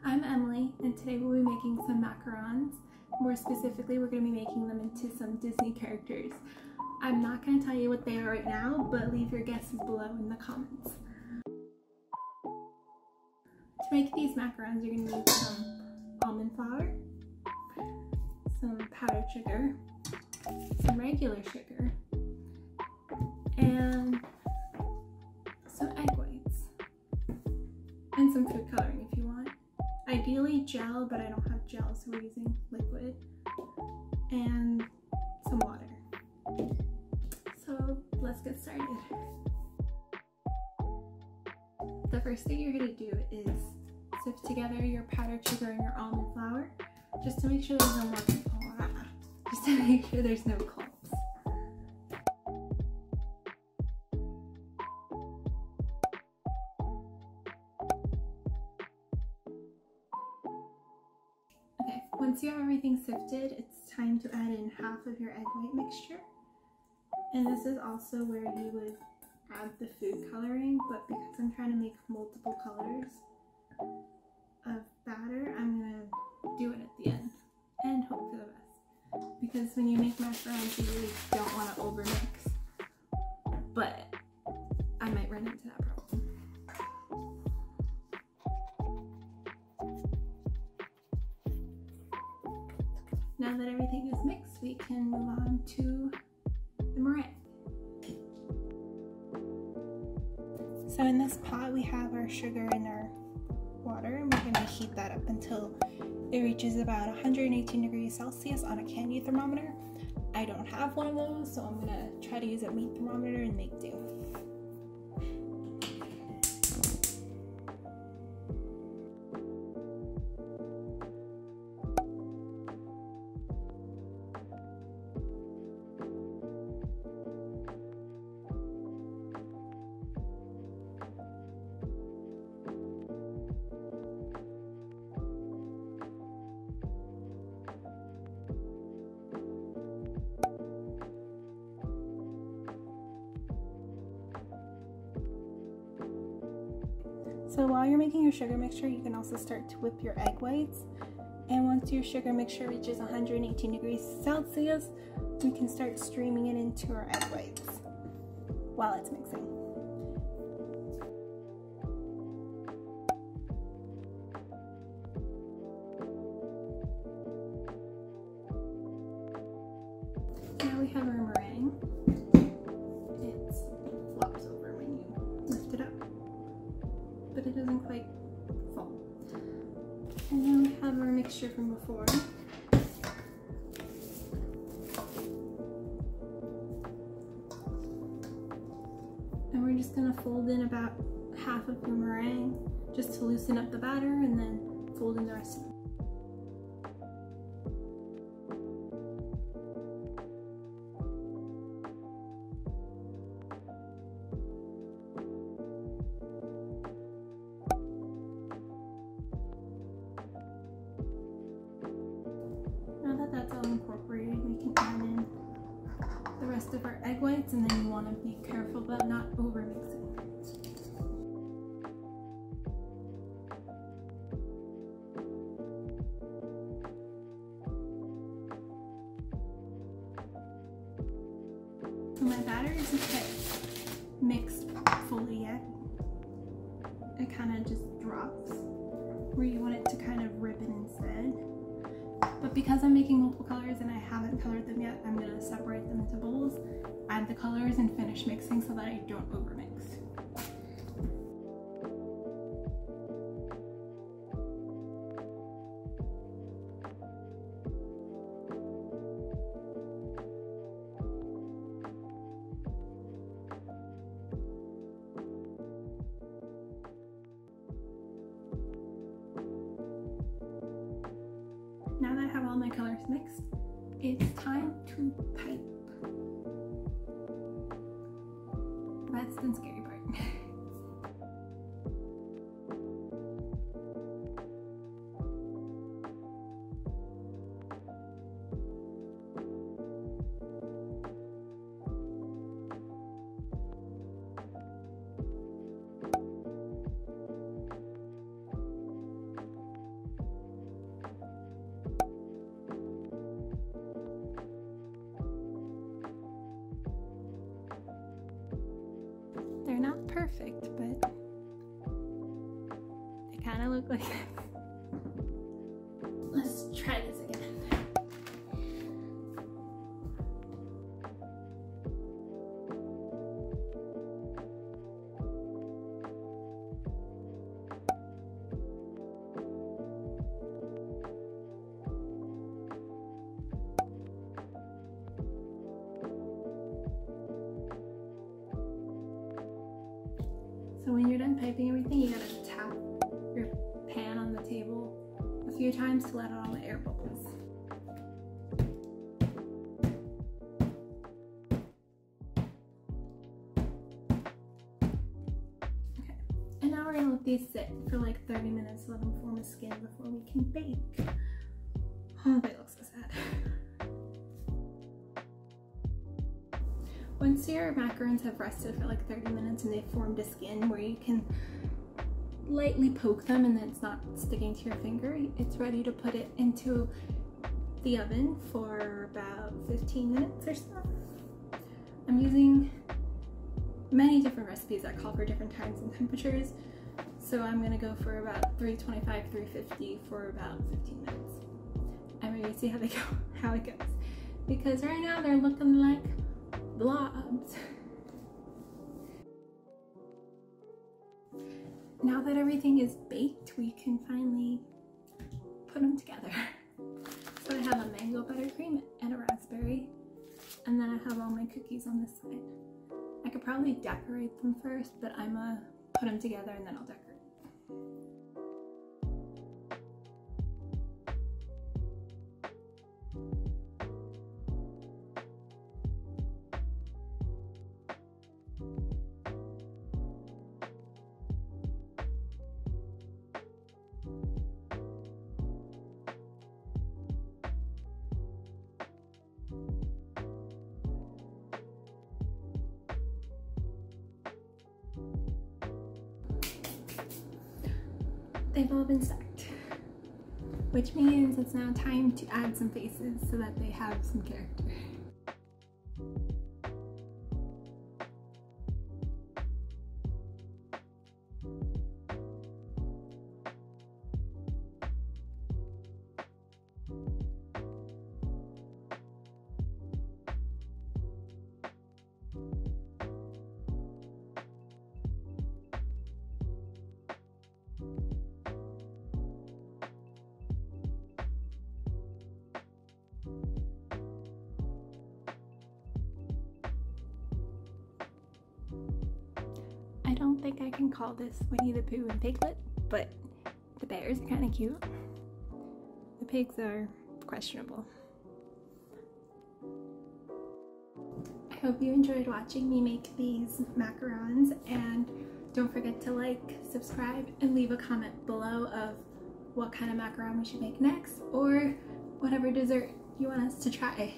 I'm Emily, and today we'll be making some macarons. More specifically, we're going to be making them into some Disney characters. I'm not going to tell you what they are right now, but leave your guesses below in the comments. To make these macarons, you're going to need some almond flour, some powdered sugar, some regular sugar, and some egg whites, and some food coloring if you want. Ideally gel, but I don't have gel, so we're using liquid, and some water. So let's get started. The first thing you're going to do is sift together your powdered sugar and your almond flour, just to make sure there's no clumps. Okay, once you have everything sifted, it's time to add in half of your egg white mixture. And this is also where you would add the food coloring, but because I'm trying to make multiple colors of batter, I'm going to do it at the end and hope for the best. Because when you make macarons, you really don't want to overmix, but I might run into that problem. Now that everything is mixed, we can move on to the meringue. So in this pot we have our sugar and our water, and we're going to heat that up until it reaches about 118 degrees Celsius on a candy thermometer. I don't have one of those, so I'm going to try to use a meat thermometer and make do. So while you're making your sugar mixture, you can also start to whip your egg whites. And once your sugar mixture reaches 118 degrees Celsius, we can start streaming it into our egg whites while it's mixing. Now we have our meringue. It flops over when you lift it up, but it doesn't quite fall. And then we have our mixture from before. And we're just going to fold in about half of the meringue just to loosen up the batter, and then fold in the rest of it. Now that that's all incorporated, we can add in the rest of our egg whites, and then you want to be careful about not over mixing. So my batter isn't quite mixed fully yet. It kind of just drops where you want it to kind of rip it instead. But because I'm making multiple colors and I haven't colored them yet, I'm going to separate them into bowls, add the colors, and finish mixing so that I don't overmix. Now that I have all my colors mixed, it's time to pipe. That's the scary part. perfect, but they kind of look like let's try this again. So when you're done piping everything, you gotta tap your pan on the table a few times to let out all the air bubbles. Okay, and now we're gonna let these sit for like 30 minutes to let them form a skin before we can bake. Oh, they look so sad. Once your macarons have rested for like 30 minutes and they've formed a skin where you can lightly poke them and then it's not sticking to your finger, it's ready to put it into the oven for about 15 minutes or so. I'm using many different recipes that call for different times and temperatures, so I'm gonna go for about 325, 350 for about 15 minutes. I'm ready to see how they go, how it goes. Because right now they're looking like blobs. Now that everything is baked, we can finally put them together. So I have a mango buttercream and a raspberry, and then I have all my cookies on this side. I could probably decorate them first, but I'm gonna put them together and then I'll decorate. They've all been stacked, which means it's now time to add some faces so that they have some character. I don't think I can call this Winnie the Pooh and Piglet, but the bears are kind of cute. The pigs are questionable. I hope you enjoyed watching me make these macarons, and don't forget to like, subscribe, and leave a comment below of what kind of macaron we should make next, or whatever dessert you want us to try.